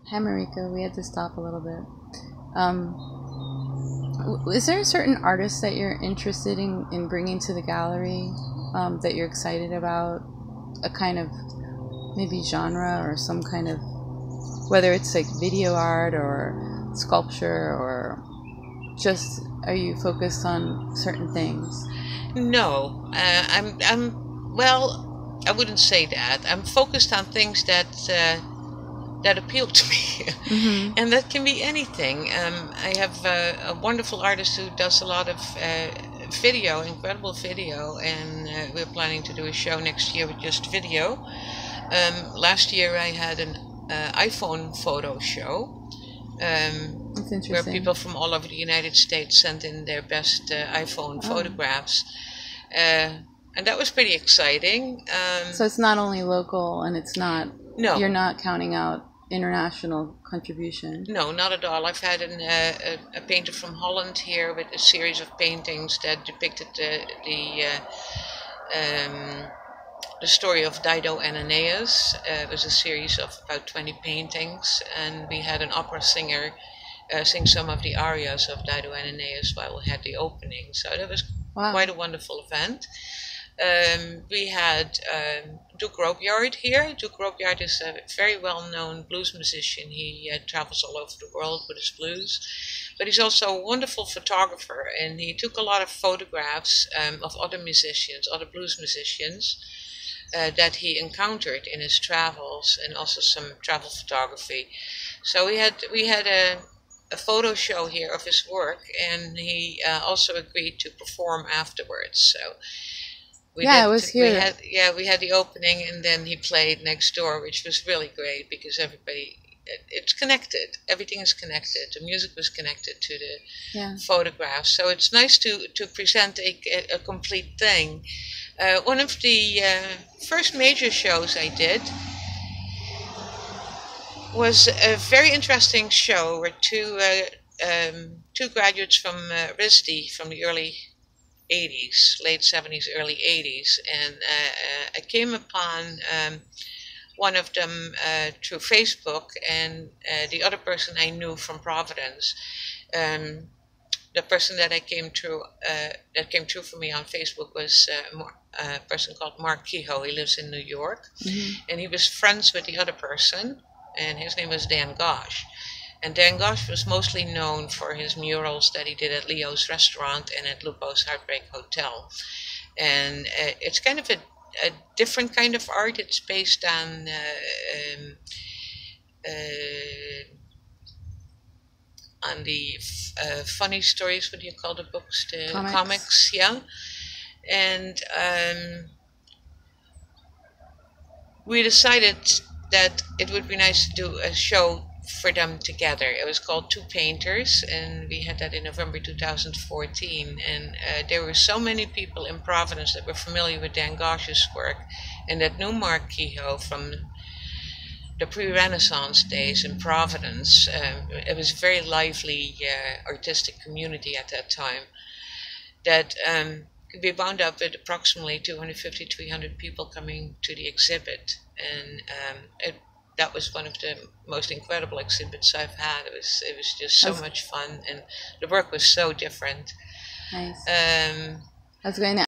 Hi, Marika. We had to stop a little bit. Is there a certain artist that you're interested in bringing to the gallery, that you're excited about? A kind of maybe genre or some kind of, whether it's like video art or sculpture, or just are you focused on certain things? No, well, I wouldn't say that. I'm focused on things that appeal to me, Mm-hmm. and that can be anything. I have a wonderful artist who does a lot of video, incredible video, and we're planning to do a show next year with just video. Last year I had an iPhone photo show. That's Where interesting. people from all over the United States sent in their best iPhone Oh, photographs, and that was pretty exciting. so it's not only local, and it's not, you're No, not counting out international contribution. no, not at all. I've had a painter from Holland here with a series of paintings that depicted um, the story of Dido and Aeneas. It was a series of about 20 paintings, and we had an opera singer sing some of the arias of Dido and Aeneas while we had the opening. So that was quite Wow. a wonderful event. We had Duke Robeyard here. Duke Robeyard is a very well-known blues musician. He travels all over the world with his blues, but he's also a wonderful photographer, and he took a lot of photographs of other musicians, other blues musicians, that he encountered in his travels, and also some travel photography. So we had a photo show here of his work, and he also agreed to perform afterwards. So we Yeah, I did. was We here. had we had the opening, and then he played next door, which was really great because everybody. It's connected. Everything is connected. The music was connected to the Yeah. photographs, so it's nice to present a complete thing. One of the first major shows I did was a very interesting show where two graduates from RISD from the early 80s, late 70s, early 80s, and I came upon one of them through Facebook, and the other person I knew from Providence. Um, the person that came through for me on Facebook was a person called Mark Kehoe. He lives in New York, Hmm. and he was friends with the other person, and his name was Dan Gosh. And Dan Gosh was mostly known for his murals that he did at Leo's Restaurant and at Lupo's Heartbreak Hotel. And it's kind of a different kind of art. It's based on the funny stories. What do you call the books? The Comics. comics, yeah. And we decided that it would be nice to do a show for them together. It was called Two Painters, and we had that in November 2014. And there were so many people in Providence that were familiar with Dan Gosh's work, and that knew Mark Kehoe from the pre-Renaissance days in Providence. It was a very lively artistic community at that time. That we wound up with approximately 250, 300 people coming to the exhibit, and that was one of the most incredible exhibits I've had. It was just so That's much fun, and the work was so different. nice. Um, I was going to